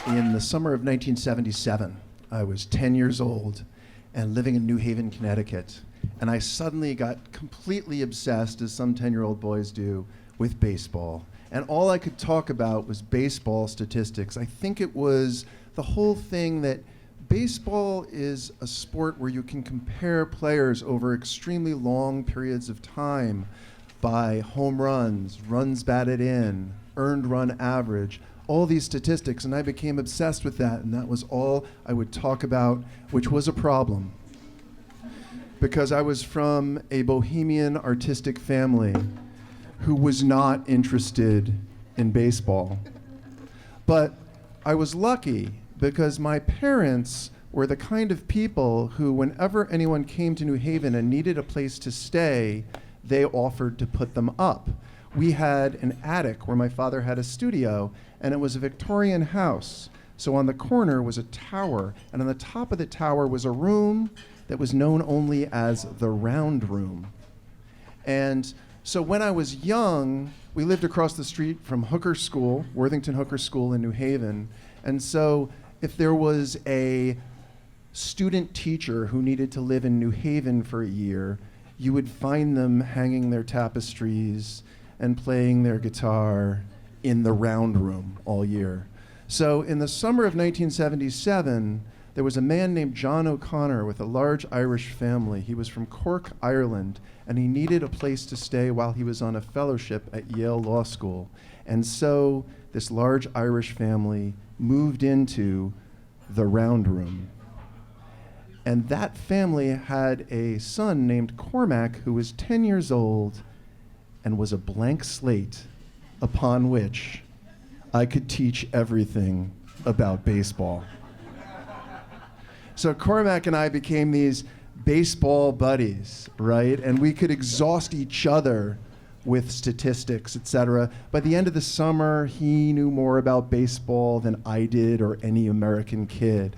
In the summer of 1977, I was 10 years old and living in New Haven, Connecticut. And I suddenly got completely obsessed, as some 10-year-old boys do, with baseball. And all I could talk about was baseball statistics. I think it was the whole thing that baseball is a sport where you can compare players over extremely long periods of time by home runs, runs batted in, earned run average, all these statistics, and I became obsessed with that, and that was all I would talk about, which was a problem. Because I was from a bohemian artistic family who was not interested in baseball. But I was lucky because my parents were the kind of people who, whenever anyone came to New Haven and needed a place to stay, they offered to put them up. We had an attic where my father had a studio, and it was a Victorian house. So on the corner was a tower, and on the top of the tower was a room that was known only as the round room. And so when I was young, we lived across the street from Hooker School, Worthington Hooker School in New Haven. And so if there was a student teacher who needed to live in New Haven for a year, you would find them hanging their tapestries and playing their guitar in the round room all year. So in the summer of 1977, there was a man named John O'Connor with a large Irish family. He was from Cork, Ireland, and he needed a place to stay while he was on a fellowship at Yale Law School. And so this large Irish family moved into the round room. And that family had a son named Cormac who was 10 years old and was a blank slate upon which I could teach everything about baseball. So Cormac and I became these baseball buddies, right? And we could exhaust each other with statistics, etc. By the end of the summer, he knew more about baseball than I did or any American kid.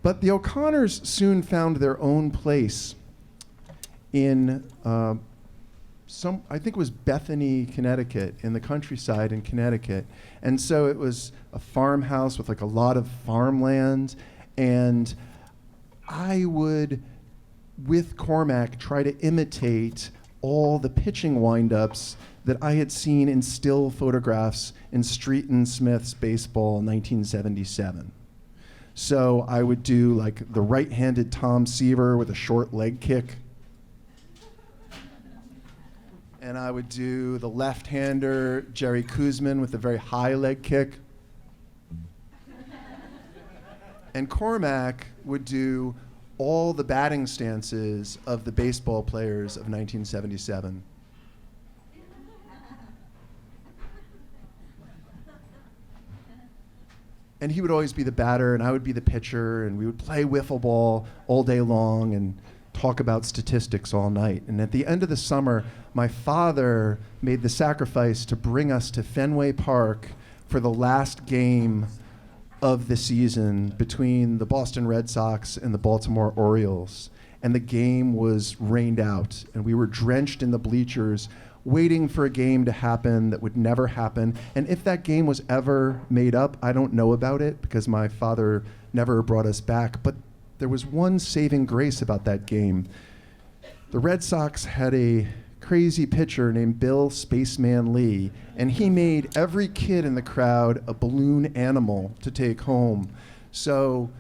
But the O'Connors soon found their own place in I think it was Bethany, Connecticut, in the countryside in Connecticut. And so it was a farmhouse with like a lot of farmland. And I would, with Cormac, try to imitate all the pitching windups that I had seen in still photographs in Street and Smith's Baseball in 1977. So I would do like the right-handed Tom Seaver with a short leg kick. And I would do the left-hander Jerry Kuzman with a very high leg kick. And Cormac would do all the batting stances of the baseball players of 1977. And he would always be the batter, and I would be the pitcher, and we would play wiffle ball all day long and talk about statistics all night. And at the end of the summer, my father made the sacrifice to bring us to Fenway Park for the last game of the season between the Boston Red Sox and the Baltimore Orioles. And the game was rained out, and we were drenched in the bleachers waiting for a game to happen that would never happen. And if that game was ever made up, I don't know about it because my father never brought us back. But there was one saving grace about that game. The Red Sox had a crazy pitcher named Bill Spaceman Lee, and he made every kid in the crowd a balloon animal to take home. So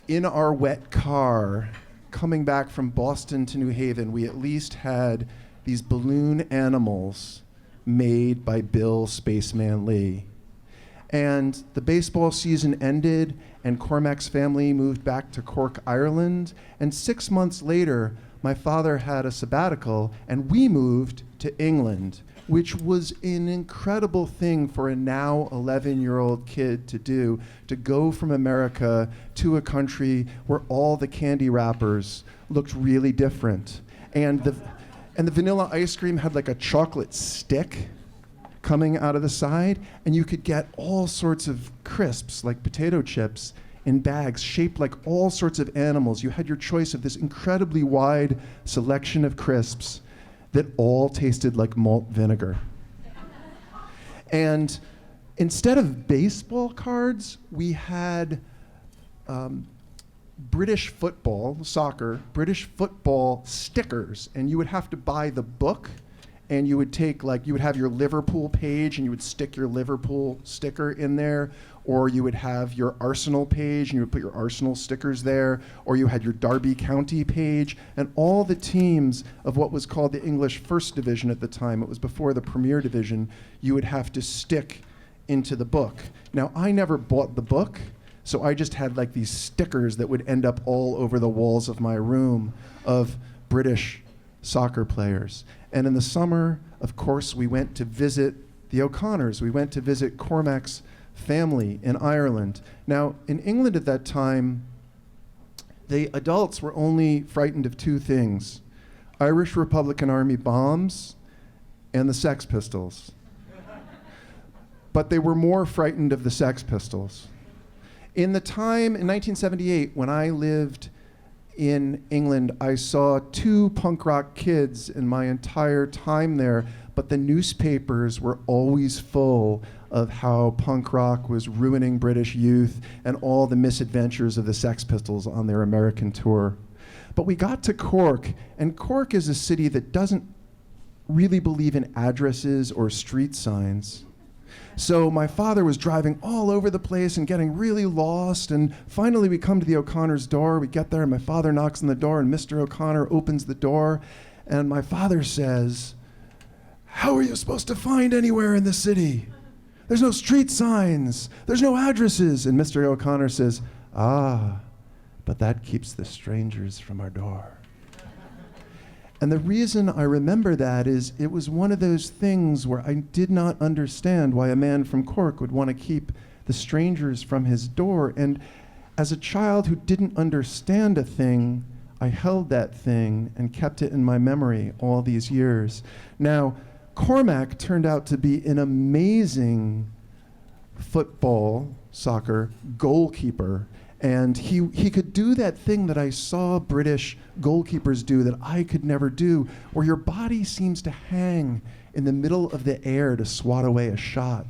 in our wet car, coming back from Boston to New Haven, we at least had these balloon animals made by Bill Spaceman Lee. And the baseball season ended, and Cormac's family moved back to Cork, Ireland. And 6 months later, my father had a sabbatical, and we moved to England, which was an incredible thing for a now 11-year-old kid to do, to go from America to a country where all the candy wrappers looked really different. And the vanilla ice cream had like a chocolate stick coming out of the side, and you could get all sorts of crisps, like potato chips, in bags shaped like all sorts of animals. You had your choice of this incredibly wide selection of crisps that all tasted like malt vinegar. And instead of baseball cards, we had British football, soccer, British football stickers, and you would have to buy the book, and you would take, like, you would have your Liverpool page, and you would stick your Liverpool sticker in there, or you would have your Arsenal page, and you would put your Arsenal stickers there, or you had your Derby County page, and all the teams of what was called the English First Division at the time, it was before the Premier Division, you would have to stick into the book. Now, I never bought the book, so I just had like these stickers that would end up all over the walls of my room of British soccer players. And in the summer, of course, we went to visit the O'Connors. We went to visit Cormac's family in Ireland. Now, in England at that time, the adults were only frightened of two things: Irish Republican Army bombs and the Sex Pistols. But they were more frightened of the Sex Pistols. In the time, in 1978, when I lived in England, I saw two punk rock kids in my entire time there, but the newspapers were always full of how punk rock was ruining British youth and all the misadventures of the Sex Pistols on their American tour. But we got to Cork, and Cork is a city that doesn't really believe in addresses or street signs. So my father was driving all over the place and getting really lost, and finally we come to the O'Connor's door. We get there and my father knocks on the door, and Mr. O'Connor opens the door, and my father says, "How are you supposed to find anywhere in the city? There's no street signs, there's no addresses." And Mr. O'Connor says, "Ah, but that keeps the strangers from our door." And the reason I remember that is it was one of those things where I did not understand why a man from Cork would want to keep the strangers from his door. And as a child who didn't understand a thing, I held that thing and kept it in my memory all these years. Now, Cormac turned out to be an amazing soccer goalkeeper. And he could do that thing that I saw British goalkeepers do that I could never do, where your body seems to hang in the middle of the air to swat away a shot.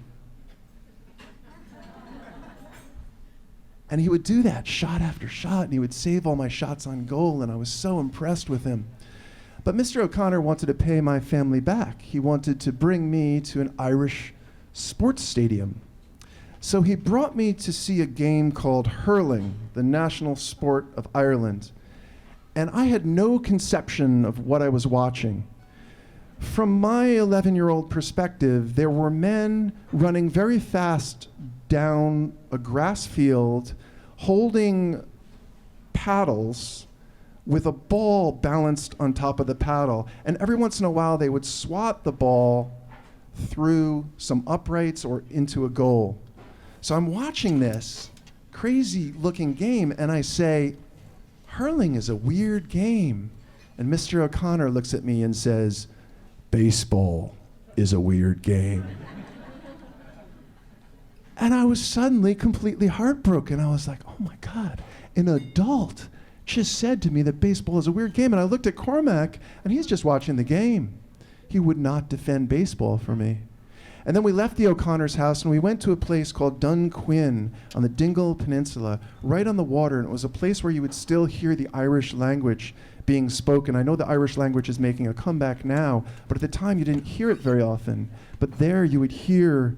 And he would do that shot after shot, and he would save all my shots on goal, and I was so impressed with him. But Mr. O'Connor wanted to pay my family back. He wanted to bring me to an Irish sports stadium. So he brought me to see a game called hurling, the national sport of Ireland. And I had no conception of what I was watching. From my 11-year-old perspective, there were men running very fast down a grass field, holding paddles with a ball balanced on top of the paddle. And every once in a while, they would swat the ball through some uprights or into a goal. So I'm watching this crazy looking game, and I say, "Hurling is a weird game." And Mr. O'Connor looks at me and says, "Baseball is a weird game." And I was suddenly completely heartbroken. I was like, oh my God, an adult just said to me that baseball is a weird game. And I looked at Cormac, and he's just watching the game. He would not defend baseball for me. And then we left the O'Connor's house, and we went to a place called Dunquin on the Dingle Peninsula, right on the water. And it was a place where you would still hear the Irish language being spoken. I know the Irish language is making a comeback now, but at the time you didn't hear it very often. But there you would hear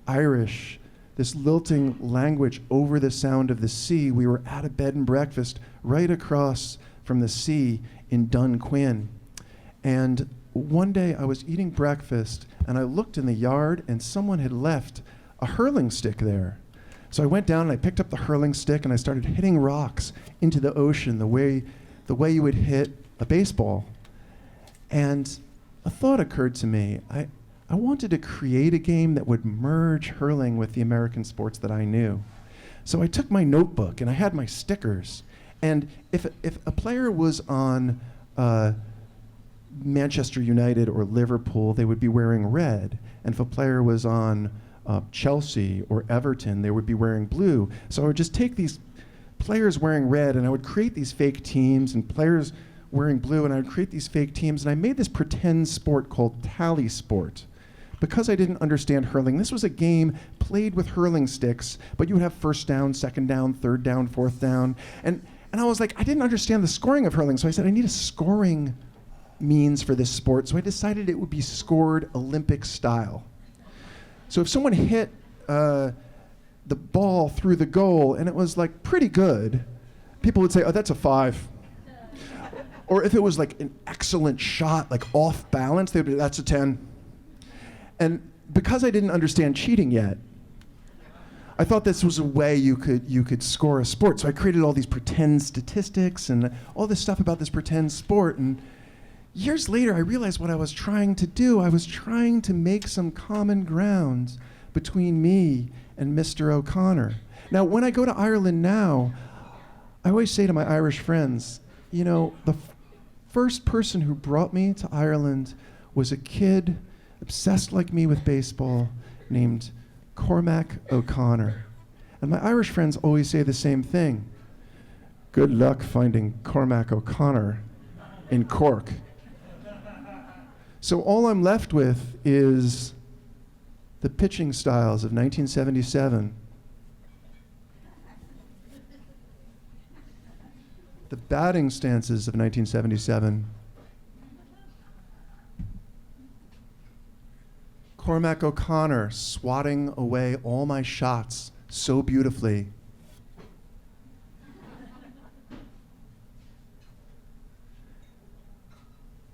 Irish, this lilting language over the sound of the sea. We were at a bed and breakfast right across from the sea in Dunquin. And one day I was eating breakfast, and I looked in the yard, and someone had left a hurling stick there. So I went down and I picked up the hurling stick, and I started hitting rocks into the ocean the way you would hit a baseball. And a thought occurred to me. I wanted to create a game that would merge hurling with the American sports that I knew. So I took my notebook, and I had my stickers. And if a player was on Manchester United or Liverpool, they would be wearing red. And if a player was on Chelsea or Everton, they would be wearing blue. So I would just take these players wearing red, and I would create these fake teams, and players wearing blue, and I would create these fake teams. And I made this pretend sport called tally sport. because I didn't understand hurling, this was a game played with hurling sticks, but you would have first down, second down, third down, fourth down. And I was like, I didn't understand the scoring of hurling, so I said, I need a scoring means for this sport. So I decided it would be scored Olympic style. So if someone hit the ball through the goal and it was like pretty good, people would say, oh, that's a 5. Or if it was like an excellent shot, like off balance, they would be, that's a 10. And because I didn't understand cheating yet, I thought this was a way you could score a sport. So I created all these pretend statistics and all this stuff about this pretend sport. And years later, I realized what I was trying to do. I was trying to make some common ground between me and Mr. O'Connor. Now, when I go to Ireland now, I always say to my Irish friends, you know, the first person who brought me to Ireland was a kid obsessed like me with baseball named Cormac O'Connor. And my Irish friends always say the same thing. Good luck finding Cormac O'Connor in Cork. So all I'm left with is the pitching styles of 1977, the batting stances of 1977, Cormac O'Connor swatting away all my shots so beautifully.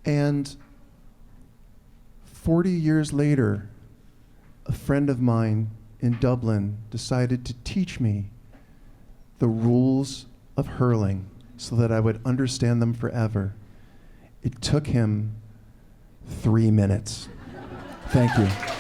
And 40 years later, a friend of mine in Dublin decided to teach me the rules of hurling so that I would understand them forever. It took him 3 minutes. Thank you.